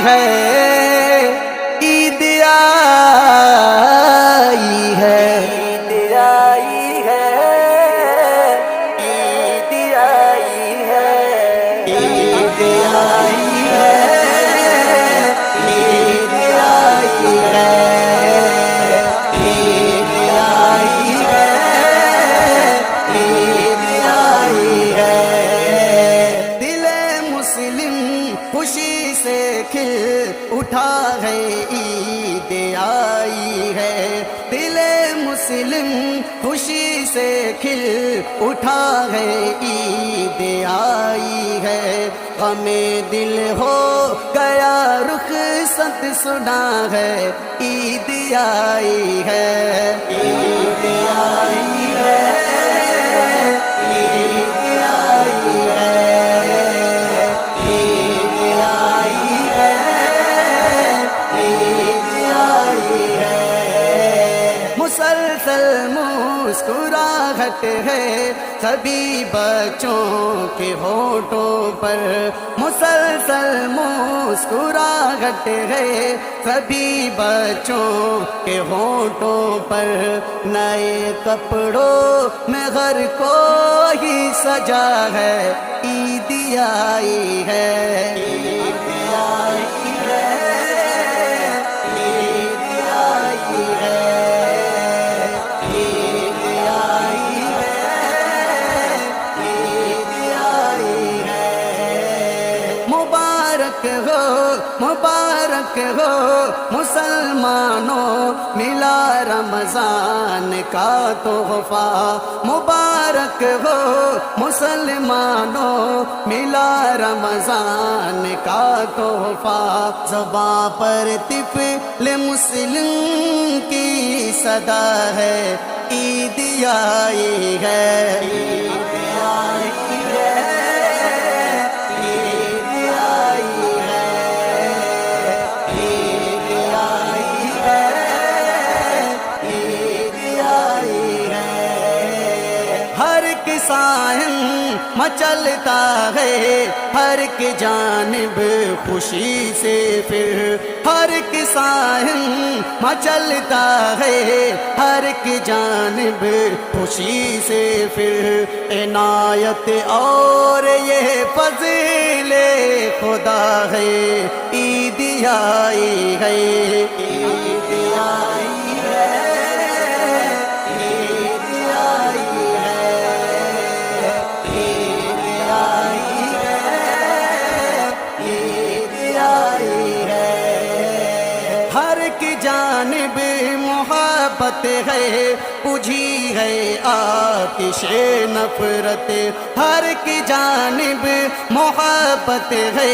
ہے، عید آئی ہے، عید آئی ہے، عید آئی ہے، عید آئی ہے، عید آئی ہے، عید آئی ہے، عید آئی ہے۔ دل مسلم خوشی سے کھل اٹھا ہے، عید آئی ہے، دل مسلم خوشی سے کھل اٹھا ہے، عید آئی ہے۔ غم دل ہو گیا رخصت سنا ہے، عید آئی ہے، عید آئی ہے، عید آئی ہے، عید آئی ہے، عید آئی ہے۔ مسلسل مسکراہٹ ہے سبھی بچوں کے ہونٹوں پر، مسلسل مسکراہٹ ہے سبھی بچوں کے ہونٹوں پر، نئے کپڑوں میں گھر کو ہی سجا ہے، عید آئی ہے، عید آئی ہے، عید آئی ہے، عید آئی ہے، عید آئی ہے۔ مبارک ہو، مبارک ہو مسلمانوں، ملا رمضان کا تحفہ، مبارک ہو مسلمانوں، ملا رمضان کا تحفہ۔ زباں پر طفل مسلم کی صدا ہے، عید آئی ہے، عید آئی ہے، عید آئی ہے، عید آئی ہے، عید آئی ہے۔ ہر کسان مچلتا ہے ہر کی جانب خوشی سے، پھر ہر کسان مچلتا ہے ہر کی جانب خوشی سے، پھر عنایت اور یہ فضل خدا ہے، عید آئی ہے، عید آئی ہے، عید آئی ہے، عید آئی ہے، عید آئی ہے۔ ہر کی جانب محبت ہے بجھی ہے آتش نفرت، ہر کی جانب محبت ہے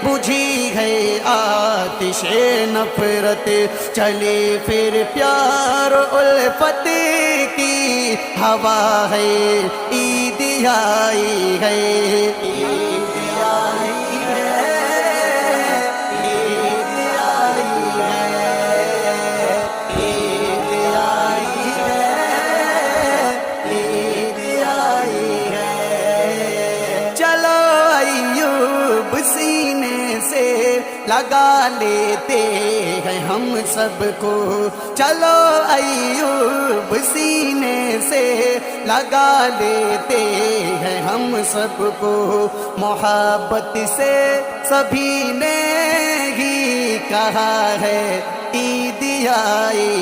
بجھی ہے آتش نفرت، چلی پھر پیار الفت کی ہوا ہے، عید آئی ہے، عید آئی ہے، عید آئی ہے، عید آئی ہے، عید آئی ہے۔ چلو ایوب سینے سے لگا لیتے ہیں ہم سب کو، چلو ایوب سینے سے لگا لیتے ہیں ہم سب کو، محبت سے سبھی نے ہی کہا ہے، عید آئی